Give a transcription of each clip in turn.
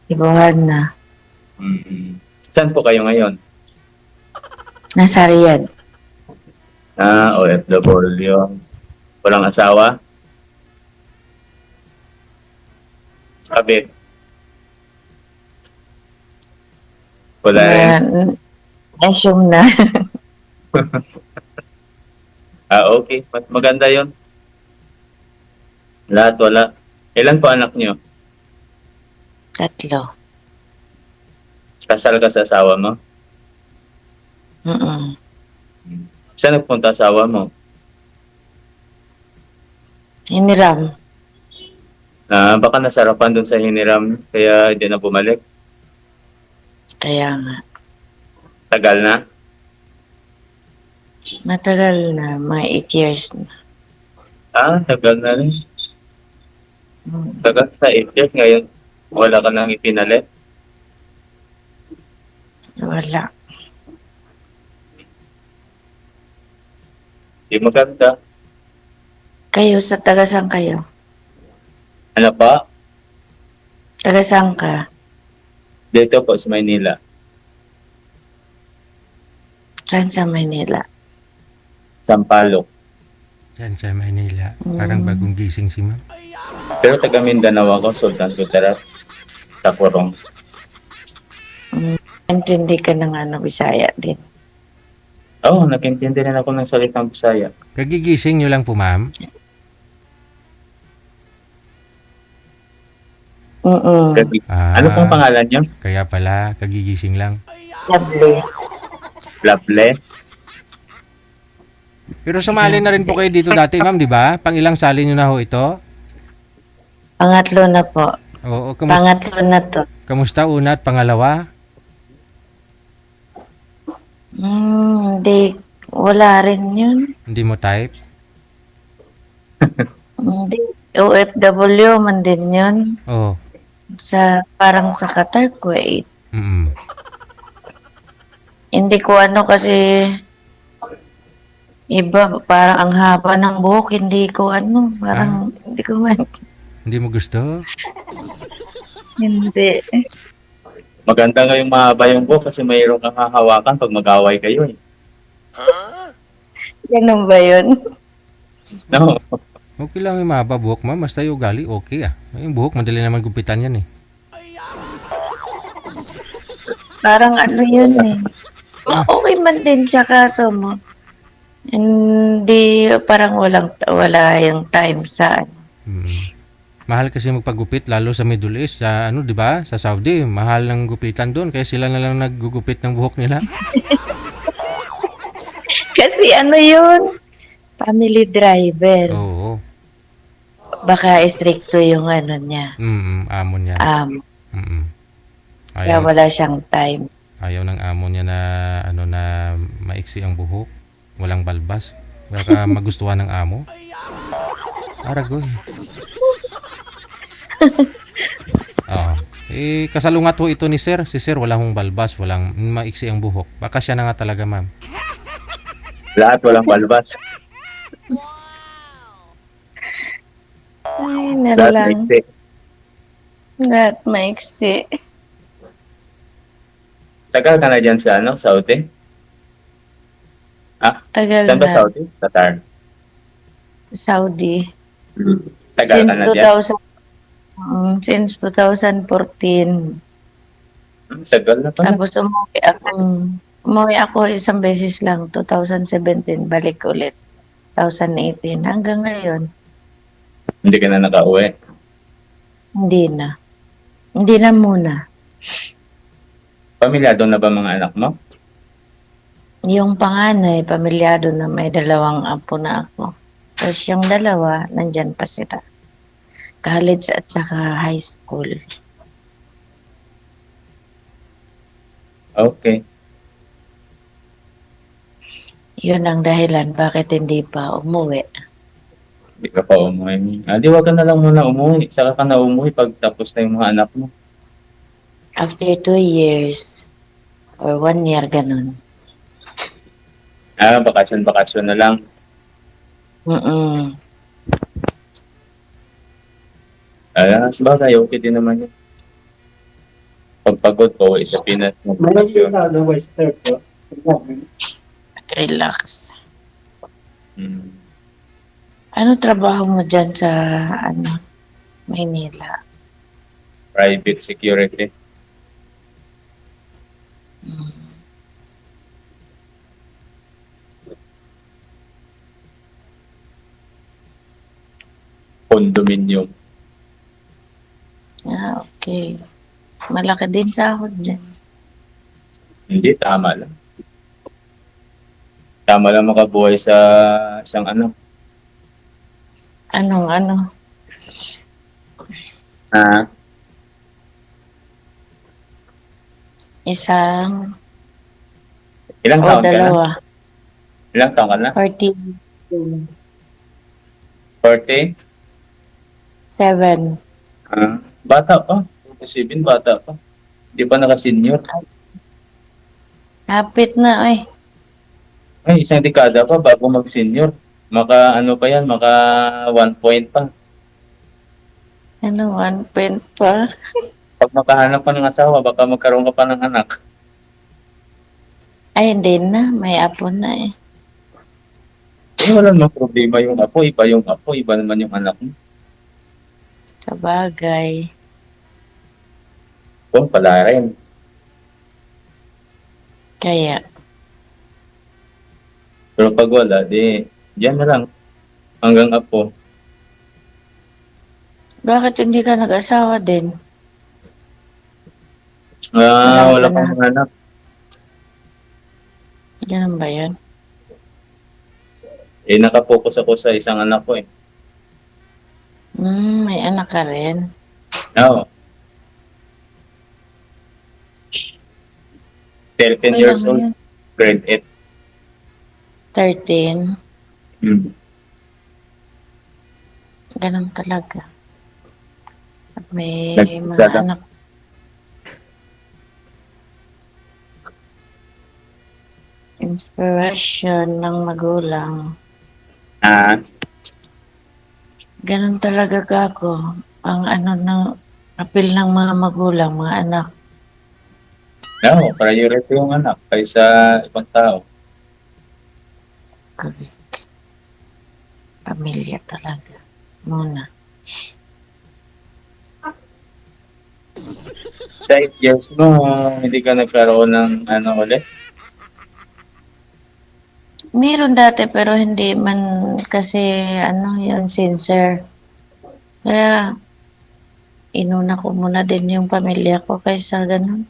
Ibuhan na. Saan po kayo ngayon? Nasa Riyadh. OFW. Walang asawa? Kabit? Wala rin? Assume na. Okay. Maganda yon. Lahat wala. Ilan po anak niyo? 3. Kasal ka sa asawa mo? Saan nagpunta asawa mo? Hiniram. Baka nasarapan dun sa hiniram kaya hindi na bumalik. Kaya nga. Tagal na? Matagal na. Mga 8 years na. Tagal na rin. Tagal sa 8 years. Ngayon, wala ka nang ipinalit? Wala. Di maganda. Kayo, sa taga-saan kayo? Ano pa? Taga-saan ka? Dito po sa Maynila. Saan sa Manila? Sampaloc. Diyan sa Manila. Parang bagong gising si ma'am. Pero taga Mindanao ako, Sultan Kudarat. Sa Kurong. Intindi ka ng Bisaya din. Nag-intindi rin ako ng salitang Bisaya. Kagigising nyo lang po ma'am? Ano pong pangalan niyo? Kaya pala, kagigising lang. Lovely. Lovely? Pero sumali na rin po kayo dito dati ma'am, di ba? Pang ilang sali nyo na ho ito? Pangatlo na po. Oo, Pangatlo na to. kamusta una at pangalawa? Hindi. Wala rin yun. Hindi mo type? Hindi. OFW man din yun. Oo. Parang sa Qatar, Kuwait. Mm. Hindi ko kasi iba, parang ang haba ng buhok, hindi ko parang hindi ko man. Hindi mo gusto? Hindi. Maganda nga yung mahaba yung buhok kasi mayroon kang hahawakan pag mag-away kayo eh. Ganun ba yun? No. Okay lang yung mahaba buhok ma'am, basta yung ugali, okay ah. Yung buhok, madali naman gupitan yan eh. Parang yun eh. Okay man din siya kaso mo. Hindi, parang wala yung time sa Mahal kasi magpagupit lalo sa Middle East, sa di ba? Sa Saudi, mahal ng gupitan doon kaya sila na lang naggugupit ng buhok nila. Kasi yun? Family driver. Oo. Baka stricto yung niya. Amo niya. Kaya wala siyang time. Ayaw ng amo niya na na maiksi ang buhok, walang balbas. Baka magustuhan ng amo. Aragoy. Oo. Kasalungat ho ito ni Sir. Si Sir wala hong balbas, walang maiksi ang buhok. Baka siya na nga talaga, ma'am. Lahat walang balbas. Ay, Lahat nalang. maiksi. Lahat maiksi. Tagal ka na dyan sa Saudi? Tagal Saan ba na. Saudi? Qatar. Saudi. Tagal ka Since na dyan? 2000. Since 2014. Tagal na pala. Tapos umuwi ako isang beses lang, 2017, balik ulit, 2018, hanggang ngayon. Hindi ka na nakauwi? Hindi na. Hindi na muna. Pamilyado na ba mga anak mo? Yung panganay, pamilyado na, may 2 apo na ako. Tapos yung 2, nandyan pa sila. College at saka high school. Okay. Yun ang dahilan bakit hindi pa umuwi. Hindi ka pa umuwi. Di wag ka na lang muna umuwi. Saka ka na umuwi pag tapos na yung mga anak mo. After 2 years or 1 year, ganun. Bakasyon na lang. Sabagay, okay din naman yun. Pagpagod po, sa Pinas. Mayroon na otherwise third po. Relax. Hmm. Ano trabaho mo dyan sa, ano, Maynila? Private security. Mm. Condominium. Okay. Malaki din sahod dyan. Hindi, tama lang. Tama lang makabuhay sa isang ano. Anong ano? Ah, Isang ilang o taon ka na? dalawa? Ilang taon ka na? 47. 40? Bata pa. 47, bata pa. Hindi pa naka-senior. Hapit na eh. Ay, isang dekada pa bago mag-senior. Maka ano pa yan, maka 1 point pa. Ano, 1 point pa? Pag makahanap ka ng asawa, baka magkaroon ka pa ng anak. Ay, hindi na. May apo na eh. Eh, wala namang problema yung apo. Iba yung apo, iba naman yung anak mo. Sa bagay. Kung pala rin. Kaya, Pero pag wala, di, diyan na lang. Hanggang apo. bakit hindi ka nag-asawa din? Wala Wala ka kang mga anak. Ganun ba yan? Eh, nakapokus ako sa isang anak ko eh. May anak ka rin. Oo. 13 Okay years lang old, yun. grade 13. 8. Hmm. Ganun talaga. At may mga Nagdada- anak. Inspiration ng magulang. Ah, Ganun talaga kako. Ang ano ng apil ng mga magulang, mga anak. no, priority yung anak kaysa ibang tao. Pamilya talaga. Muna. Sa 8 years mo, hindi ka nagkaroon ng ano ulit? Meron dati pero hindi man kasi ano yun, sincere. Kaya inuna ko muna din yung pamilya ko kaysa ganun.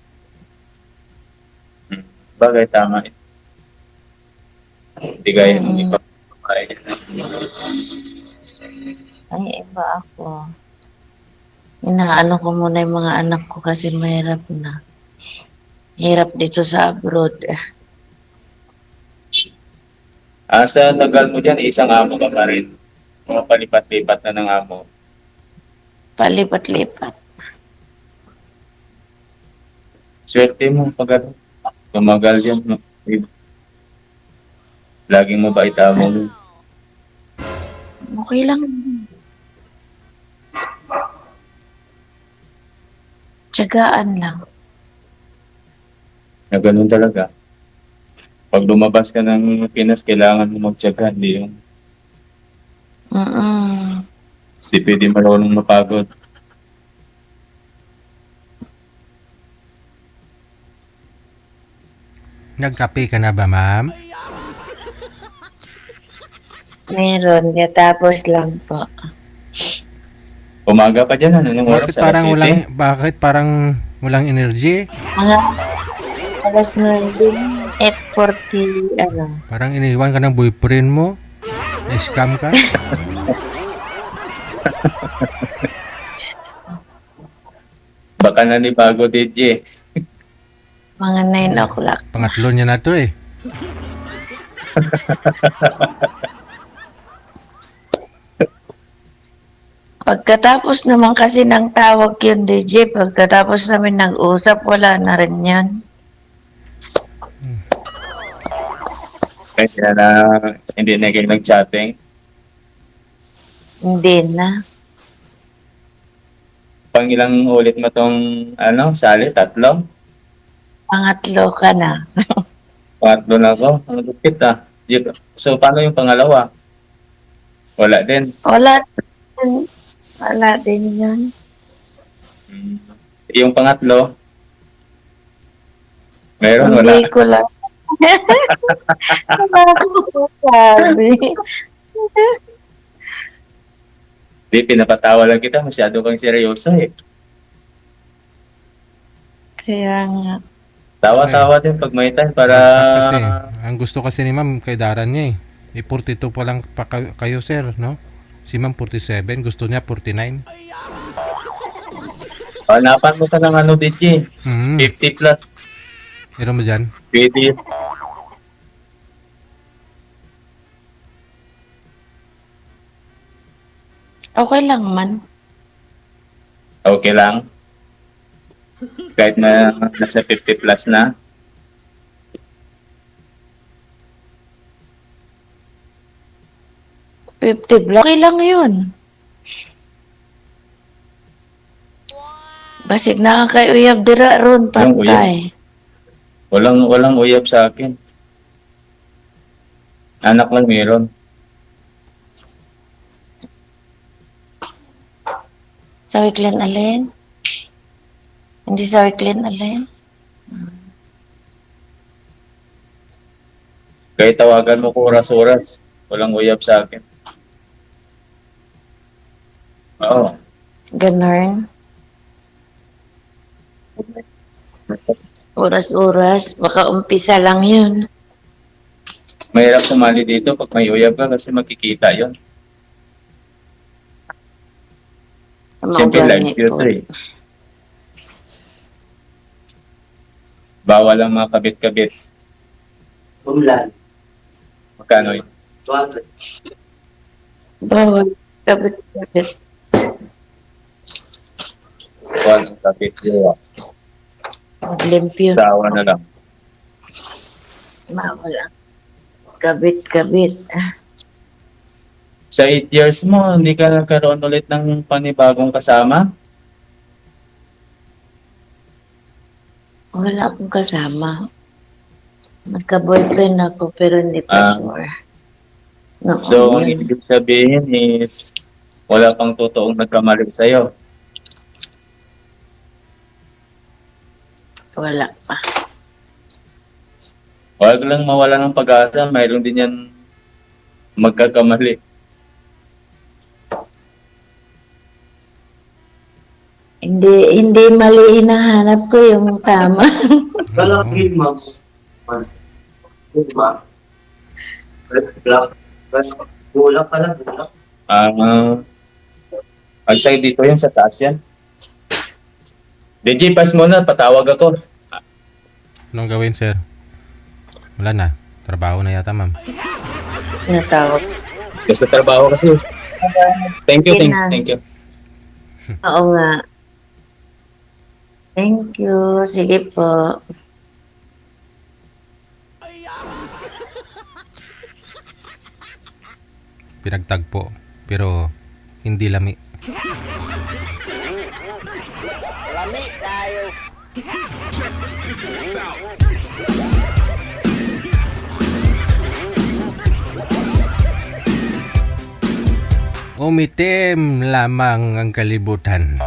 Bagay, tama. Hindi kaya ng Mm. ibang babae. Ay, iba ako. Inaano ko muna yung mga anak ko kasi mahirap na. Hirap dito sa abroad. Sa tagal mo dyan, isang amo ka pa rin. Mga palipat-lipat na ng amo. Palipat-lipat. Swerte mo pag ano, tumagal yan. No? Laging mabait amo mo. Okay lang. Tiyagaan lang. Na ganun talaga. Pag lumabas ka ng Pinas, kailangan mo magtiyaga. Hindi yung, Mm-mm. hindi pwede marunong mapagod. Nagkape ka na ba, ma'am? Meron. Tapos lang po. Umaga pa dyan, ano? Anong oras? Bakit parang Alas walang 7? bakit parang walang energy? Mga alas 9, 8:40, ano. Parang iniwan ka ng boyfriend mo? Na-scam ka? Baka nanibago, DJ. Mga 9 o'clock. Pangatlo niya na to eh. Pagkatapos naman kasi ng tawag yun, DJ, pagkatapos namin nag-usap, wala na rin yan. Kaya na hindi na kayo nag-chatting. Hindi na. Pang ilang ulit mo tong sali? Tatlo? Pangatlo ka na. Pangatlo na ako. Ang lupit So, paano yung pangalawa? Wala din. Wala din. Wala din yun. Hmm. Yung pangatlo? Meron, wala. Hindi ko lang. Wala ko sabi. Di, pinapatawa lang kita. Masyado kang seryoso eh. Kaya nga. Tawa-tawa din pag may time para... Kasi, ang gusto kasi ni ma'am kay Daran niya eh. 42 pa lang pa kayo, sir, no? Si ma'am 47, gusto niya 49. Hanapan mo sa ng DJ. 50 plus. Meron mo dyan? Pwede. Okay lang man. Okay lang. Kahit na nasa 50 plus na. $50 okay lang yun. Basig na kay uyab dira ron Yung uyab. patay. Walang uyab sa akin. Anak lang meron. Sa Wicklin alin? Hindi sa Wicklin alin? Kahit tawagan mo ko oras-oras, walang uyab sa akin. Oo. Ganon. Oras-oras, baka umpisa lang yun. Mahirap sumali dito pag may uyab ka kasi makikita yon. Siyempre live filter eh. Bawal ang mga kabit-kabit. Ulan. Magkano yun? 200. Bawal. Kabit-kabit. Bawal ang kabit. Maglimpyo. Sawa na lang. Bawal ang kabit-kabit. Sa 8 years mo, hindi ka nagkaroon ulit ng panibagong kasama? Wala akong kasama. Nagka-boyfriend ako pero hindi pa sure. Noon So, ang yun. ibig sabihin is wala pang totoong nagkamali sa'yo. Wala pa. Huwag lang mawala ng pag-asa, mayroon din yan magkakamali. Hindi mali hinahanap ko yung tama. Kala green ma'am. Diba? Black. Bulak pala, bulak. Ang side dito yan, sa taas yan. DJ, pass mo na, patawag ako. Anong gawin, sir? Wala na. Trabaho na yata, ma'am. Natawag. Gusto trabaho kasi. Thank you. Oo nga. Thank you. Sige po. Pinagtagpo. Pero, hindi lami. Umitim lamang ang kalibutan.